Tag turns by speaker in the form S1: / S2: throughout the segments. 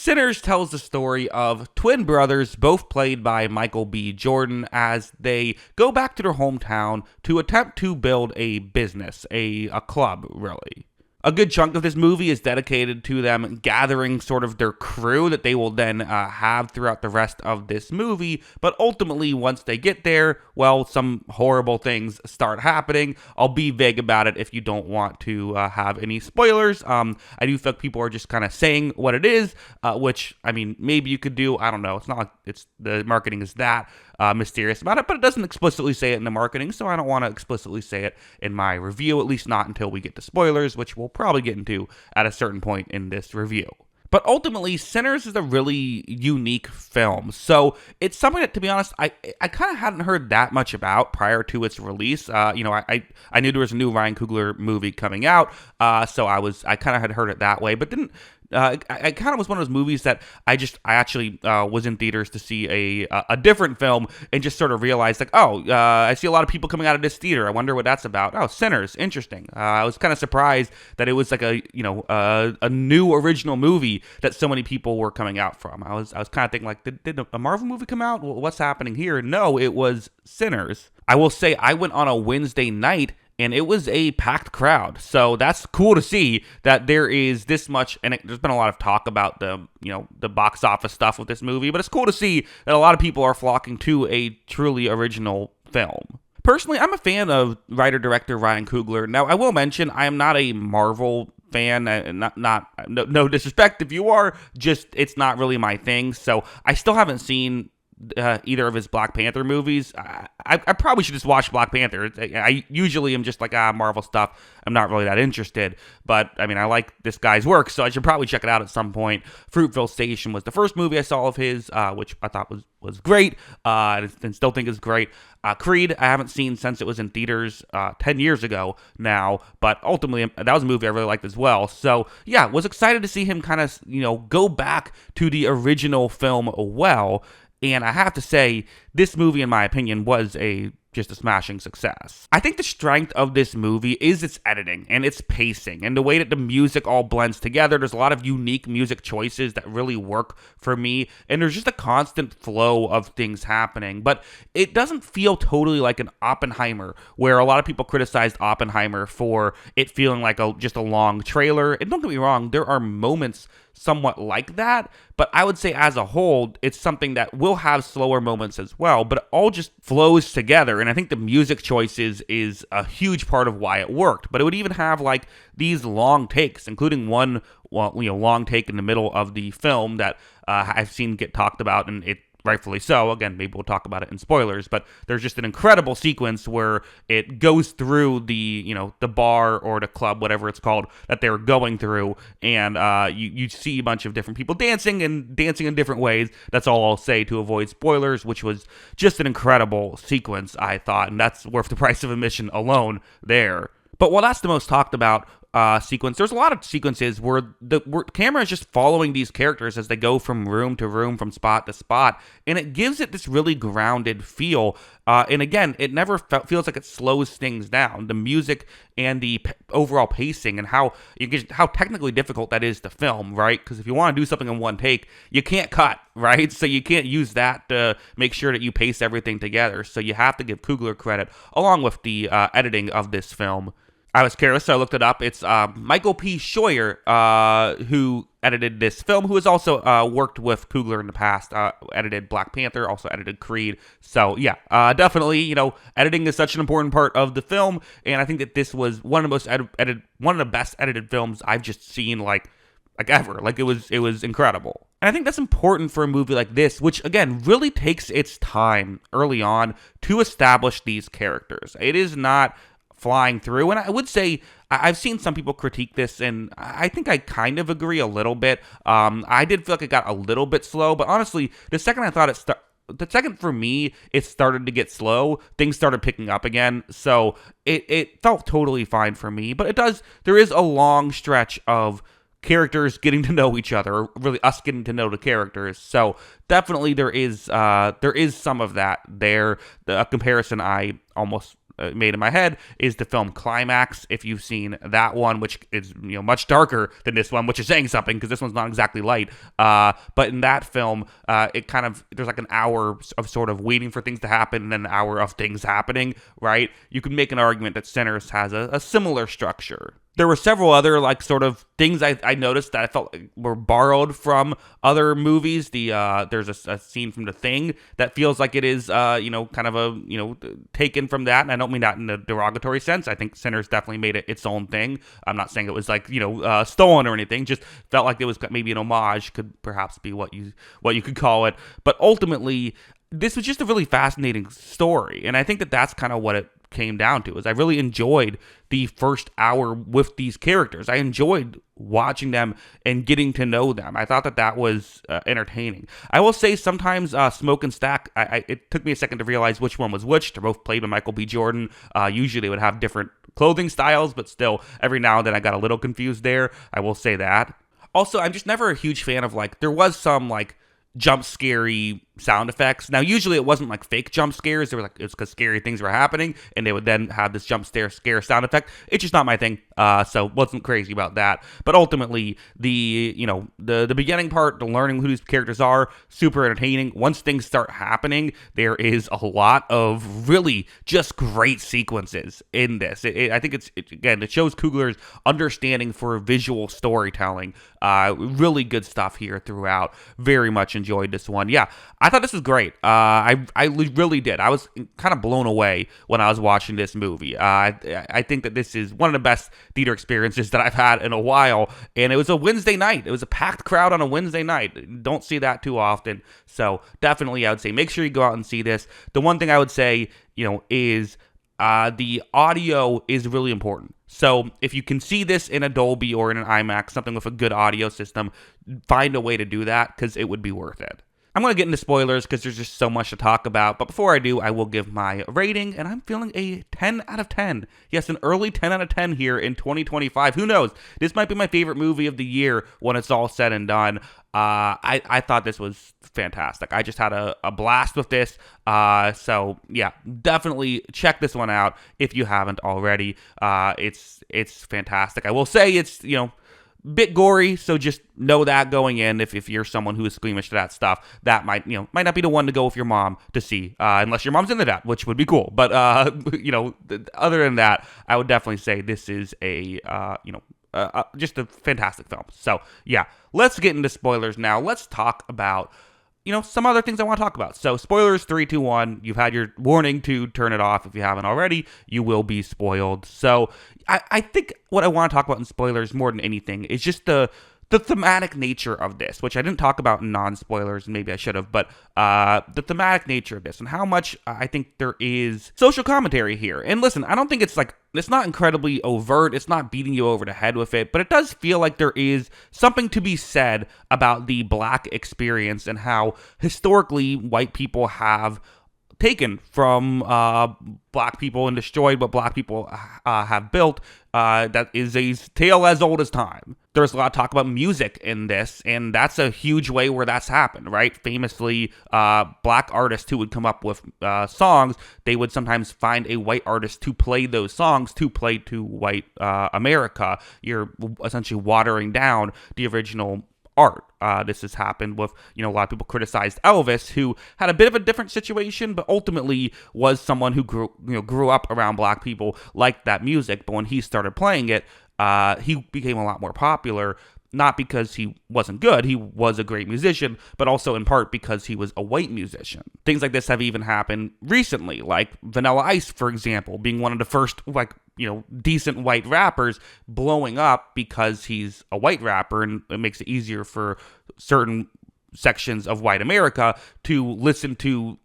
S1: Sinners tells the story of twin brothers, both played by Michael B. Jordan, as they go back to their hometown to attempt to build a business, a club, really. A good chunk of this movie is dedicated to them gathering sort of their crew that they will then have throughout the rest of this movie. But ultimately, once they get there, well, some horrible things start happening. I'll be vague about it if you don't want to have any spoilers. I do feel like people are just kind of saying what it is, which, I mean, maybe you could do. I don't know. It's not like the marketing is that mysterious about it, but it doesn't explicitly say it in the marketing, so I don't want to explicitly say it in my review, at least not until we get to spoilers, which we'll probably get into at a certain point in this review. But ultimately, Sinners is a really unique film. So it's something that, to be honest, I kind of hadn't heard that much about prior to its release. I knew there was a new Ryan Coogler movie coming out, so I kind of had heard it that way, but didn't. I kind of was one of those movies that I actually was in theaters to see a different film and just sort of realized, like, I see a lot of people coming out of this theater. I wonder what that's about. Oh, Sinners, interesting. I was kind of surprised that it was like a new original movie that so many people were coming out from. I was kind of thinking, like, did a Marvel movie come out? What's happening here? No, it was Sinners. I will say I went on a Wednesday night, and it was a packed crowd. So that's cool to see that there is this much, and there's been a lot of talk about the box office stuff with this movie, but it's cool to see that a lot of people are flocking to a truly original film. Personally, I'm a fan of writer-director Ryan Coogler. Now, I will mention I am not a Marvel fan, no disrespect if you are, just it's not really my thing. So I still haven't seen either of his Black Panther movies. I probably should just watch Black Panther. I usually am just like, Marvel stuff, I'm not really that interested. But, I mean, I like this guy's work, so I should probably check it out at some point. Fruitvale Station was the first movie I saw of his, which I thought was great, and still think is great. Creed, I haven't seen since it was in theaters 10 years ago now, but ultimately, that was a movie I really liked as well. So, yeah, was excited to see him kind of, go back to the original film well. And I have to say, this movie, in my opinion, was just a smashing success. I think the strength of this movie is its editing and its pacing and the way that the music all blends together. There's a lot of unique music choices that really work for me, and there's just a constant flow of things happening. But it doesn't feel totally like an Oppenheimer, where a lot of people criticized Oppenheimer for it feeling like just a long trailer. And don't get me wrong, there are moments somewhat like that, but I would say as a whole, it's something that will have slower moments as well, but it all just flows together, and I think the music choices is a huge part of why it worked. But it would even have like these long takes, including one long take in the middle of the film that I've seen get talked about, and it rightfully so. Again, maybe we'll talk about it in spoilers, but there's just an incredible sequence where it goes through the bar or the club, whatever it's called, that they're going through, and you see a bunch of different people dancing in different ways. That's all I'll say to avoid spoilers, which was just an incredible sequence, I thought, and that's worth the price of admission alone there. But while that's the most talked about sequence, there's a lot of sequences where the camera is just following these characters as they go from room to room, from spot to spot, and it gives it this really grounded feel. And again, it never feels like it slows things down. The music and the overall pacing, and how technically difficult that is to film, right? Because if you want to do something in one take, you can't cut, right? So you can't use that to make sure that you pace everything together. So you have to give Coogler credit, along with the editing of this film. I was curious, so I looked it up. It's Michael P. Scheuer who edited this film, who has also worked with Coogler in the past, edited Black Panther, also edited Creed. So yeah, definitely, editing is such an important part of the film, and I think that this was one of the most one of the best edited films I've just seen like ever. Like it was incredible. And I think that's important for a movie like this, which again really takes its time early on to establish these characters. It is not flying through, and I would say I've seen some people critique this, and I think I kind of agree a little bit. I did feel like it got a little bit slow, but honestly, the second for me it started to get slow, things started picking up again, so it felt totally fine for me. But there is a long stretch of characters getting to know each other, or really us getting to know the characters. So definitely there is some of that there. A comparison I almost made in my head is the film Climax. If you've seen that one, which is much darker than this one, which is saying something because this one's not exactly light. But in that film, it kind of there's like an hour of sort of waiting for things to happen and then an hour of things happening. Right? You could make an argument that Sinners has a similar structure. There were several other like sort of things I noticed that I felt like were borrowed from other movies. There's a scene from The Thing that feels like it is kind of a taken from that, and I don't mean that in a derogatory sense. I think Sinners definitely made it its own thing. I'm not saying it was like stolen or anything. Just felt like it was maybe an homage, could perhaps be what you could call it. But ultimately, this was just a really fascinating story, and I think that that's kind of what it came down to. Is I really enjoyed the first hour with these characters. I enjoyed watching them and getting to know them. I thought that was entertaining. I will say sometimes Smoke and Stack, it took me a second to realize which one was which. They're both played by Michael B. Jordan. Usually they would have different clothing styles, but still, every now and then I got a little confused there. I will say that. Also, I'm just never a huge fan of there was some jump scary sound effects. Now, usually it wasn't like fake jump scares. They were it was because scary things were happening, and they would then have this jump scare sound effect. It's just not my thing. So wasn't crazy about that. But ultimately, the beginning part, the learning who these characters are, super entertaining. Once things start happening, there is a lot of really just great sequences in this. I think it shows Coogler's understanding for visual storytelling. Really good stuff here throughout. Very much enjoyed this one. Yeah, I thought this was great. I really did. I was kind of blown away when I was watching this movie. I think that this is one of the best theater experiences that I've had in a while, and it was a Wednesday night. It was a packed crowd on a Wednesday night. Don't see that too often, so definitely I would say make sure you go out and see this. The one thing I would say, is the audio is really important. So if you can see this in a Dolby or in an IMAX, something with a good audio system, find a way to do that because it would be worth it. I'm going to get into spoilers because there's just so much to talk about. But before I do, I will give my rating, and I'm feeling a 10 out of 10. Yes, an early 10 out of 10 here in 2025. Who knows? This might be my favorite movie of the year when it's all said and done. I thought this was fantastic. I just had a blast with this. So yeah, definitely check this one out if you haven't already. It's fantastic. I will say it's, bit gory, so just know that going in. If you're someone who is squeamish to that stuff, that might not be the one to go with your mom to see, unless your mom's into that, which would be cool. But other than that, I would definitely say this is just a fantastic film. So yeah, let's get into spoilers now. Let's talk about some other things I want to talk about. So spoilers, 3, 2, 1. You've had your warning to turn it off. If you haven't already, you will be spoiled. So I think what I want to talk about in spoilers more than anything is just the thematic nature of this, which I didn't talk about in non-spoilers, and maybe I should have, but the thematic nature of this and how much I think there is social commentary here. And listen, I don't think it's not incredibly overt, it's not beating you over the head with it, but it does feel like there is something to be said about the Black experience and how historically white people have taken from Black people and destroyed what Black people have built. That is a tale as old as time. There's a lot of talk about music in this, and that's a huge way where that's happened, right? Famously, Black artists who would come up with songs, they would sometimes find a white artist to play those songs, to play to white America. You're essentially watering down the original art. This has happened with, a lot of people criticized Elvis, who had a bit of a different situation, but ultimately was someone who grew up around Black people, liked that music. But when he started playing it, he became a lot more popular, not because he wasn't good, he was a great musician, but also in part because he was a white musician. Things like this have even happened recently, like Vanilla Ice, for example, being one of the first, decent white rappers blowing up because he's a white rapper, and it makes it easier for certain sections of white America to listen to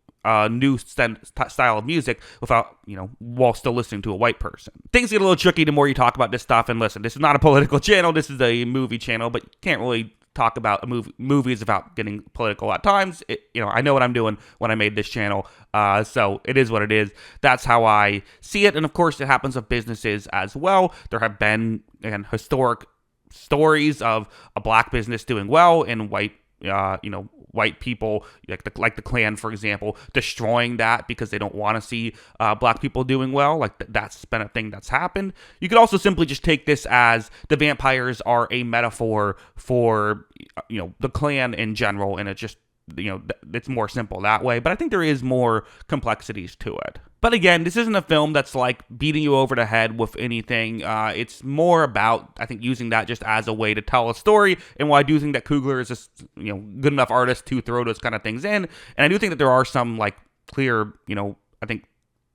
S1: new style of music without, while still listening to a white person. Things get a little tricky the more you talk about this stuff. And listen, this is not a political channel. This is a movie channel, but you can't really talk about movies without getting political at times. I know what I'm doing when I made this channel. So it is what it is. That's how I see it. And of course, it happens with businesses as well. There have been, historic stories of a Black business doing well and white white people, like the Klan, for example, destroying that because they don't want to see black people doing well. Like that's been a thing that's happened. You could also simply just take this as the vampires are a metaphor for the Klan in general, and it just it's more simple that way. But I think there is more complexities to it. But again, this isn't a film that's like beating you over the head with anything. It's more about, I think, using that just as a way to tell a story. And while I do think that Coogler is a good enough artist to throw those kind of things in, and I do think that there are some like clear, I think,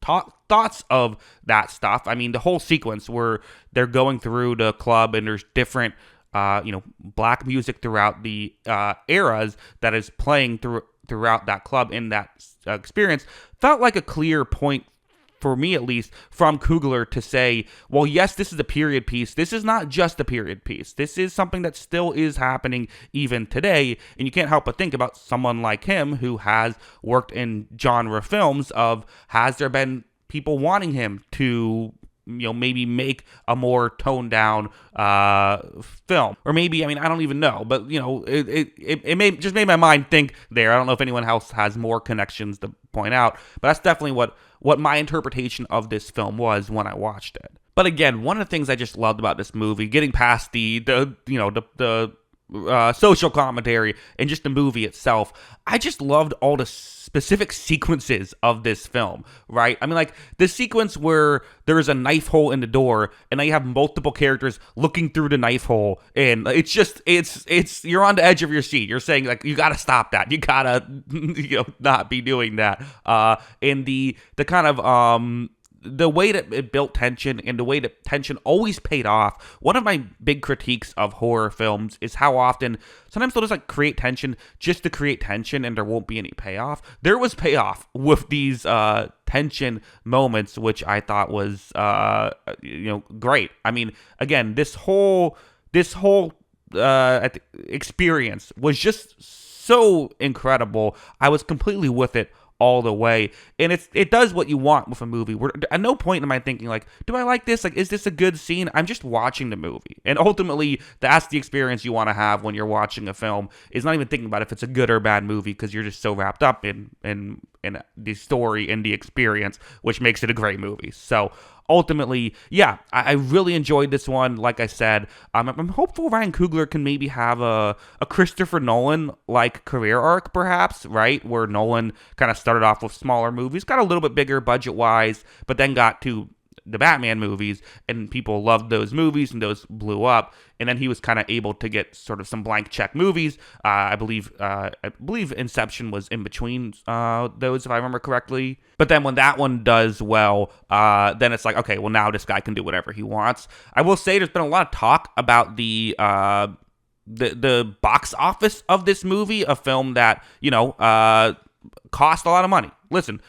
S1: thoughts of that stuff. I mean, the whole sequence where they're going through the club and there's different black music throughout the eras that is playing throughout that club in that experience felt like a clear point, for me at least, from Coogler to say, well, yes, this is a period piece. This is not just a period piece. This is something that still is happening even today, and you can't help but think about someone like him who has worked in genre films of, has there been people wanting him to maybe make a more toned down film, or maybe, I mean, I don't even know, but it made my mind think there. I don't know if anyone else has more connections to point out, but that's definitely what my interpretation of this film was when I watched it. But again, one of the things I just loved about this movie, getting past the social commentary and just the movie itself, I just loved all the specific sequences of this film, right? I mean, like the sequence where there is a knife hole in the door and now you have multiple characters looking through the knife hole, and it's just, it's you're on the edge of your seat. You're saying, like, you gotta stop that. You gotta not be doing that. And the kind of the way that it built tension and the way that tension always paid off. One of my big critiques of horror films is how often sometimes they'll just like create tension just to create tension and there won't be any payoff. There was payoff with these tension moments, which I thought was great. I mean, again, this whole experience was just so incredible. I was completely with it all the way, and it does what you want with a movie. Where at no point am I thinking like, do I like this? Like, is this a good scene? I'm just watching the movie, and ultimately that's the experience you want to have when you're watching a film. Is not even thinking about if it's a good or bad movie, because you're just so wrapped up in the story and the experience, which makes it a great movie. So ultimately, yeah, I really enjoyed this one. Like I said, I'm hopeful Ryan Coogler can maybe have a Christopher Nolan-like career arc, perhaps, right? Where Nolan kind of started off with smaller movies, got a little bit bigger budget-wise, but then got to the Batman movies, and people loved those movies, and those blew up. And then he was kind of able to get sort of some blank check movies. I believe Inception was in between those, if I remember correctly. But then when that one does well, then it's like, okay, well, now this guy can do whatever he wants. I will say there's been a lot of talk about the box office of this movie, a film that cost a lot of money. Listen,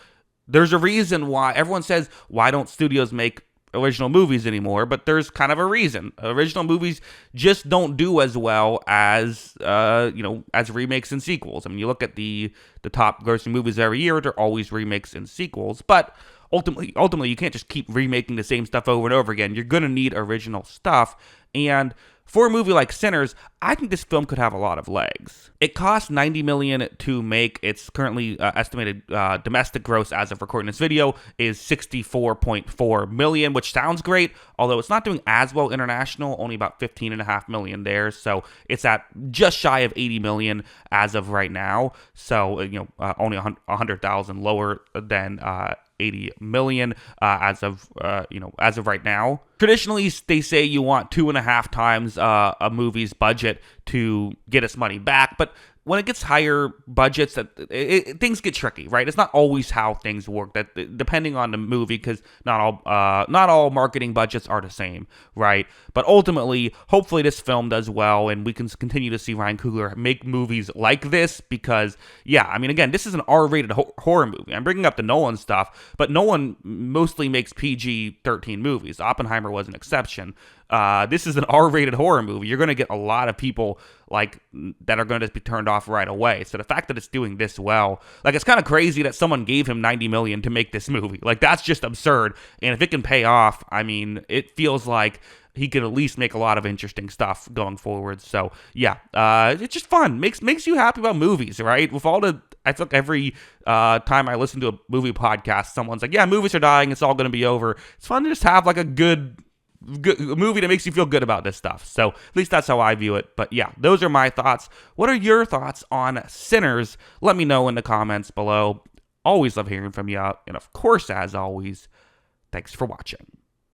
S1: there's a reason why everyone says, why don't studios make original movies anymore? But there's kind of a reason. Original movies just don't do as well as as remakes and sequels. I mean, you look at the top grossing movies every year, they're always remakes and sequels. But ultimately, you can't just keep remaking the same stuff over and over again. You're gonna need original stuff. And for a movie like Sinners, I think this film could have a lot of legs. It cost $90 million to make. Its currently estimated domestic gross as of recording this video is $64.4 million, which sounds great, although it's not doing as well international, only about $15.5 million there. So it's at just shy of $80 million as of right now. So, only 100,000 lower than $80 million as of right now. Traditionally, they say you want 2.5 times a movie's budget to get its money back, but when it gets higher budgets, things get tricky, right? It's not always how things work. That depending on the movie, because not all marketing budgets are the same, right? But ultimately, hopefully, this film does well, and we can continue to see Ryan Coogler make movies like this. Because, yeah, I mean, again, this is an R-rated horror movie. I'm bringing up the Nolan stuff, but Nolan mostly makes PG-13 movies. Oppenheimer was an exception. this is an R-rated horror movie. You're going to get a lot of people like that are going to be turned off right away. So the fact that it's doing this well, like, it's kind of crazy that someone gave him $90 million to make this movie. Like, that's just absurd. And if it can pay off, I mean, it feels like he could at least make a lot of interesting stuff going forward. So yeah, it's just fun. Makes you happy about movies, right? With all the, I feel like every time I listen to a movie podcast, someone's like, yeah, movies are dying, it's all going to be over. It's fun to just have like a good movie that makes you feel good about this stuff. So at least that's how I view it. But yeah, those are my thoughts. What are your thoughts on Sinners? Let me know in the comments below. Always love hearing from you. And of course, as always, thanks for watching.